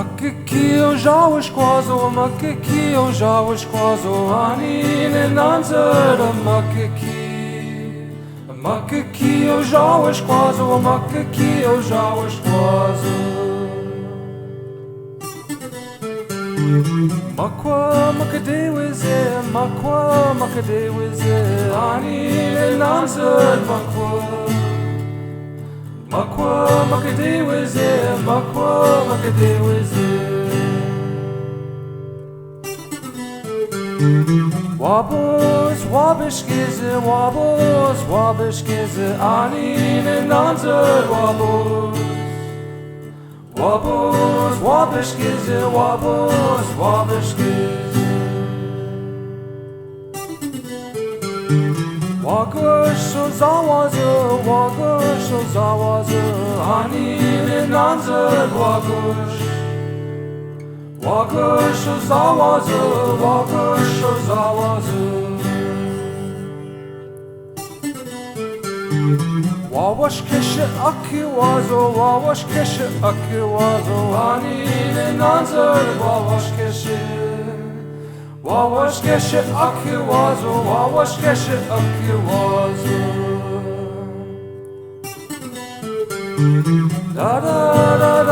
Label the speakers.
Speaker 1: Makikio żałeś kłazo, makikio żałeś kłazo, ani nie nanzera makiki. Makikio żałeś kłazo, makikio żałeś kłazo. Makwa makadewize, makwa makadewize, ani ne nanzer makwa. Makwa makadewize, makwa makadewize. Wabos wabishkize, wabos wabishkize, ani ne nanzer wabos. Wabos wabishkize, wabos wabishkize. Wakasho zawazı, ani ne nanzer wakash. Wakasho zawazı. Wawash keshe akiwazo, ani ne nanzer wawash keshe. Wawash keshe akiwazo. Da da da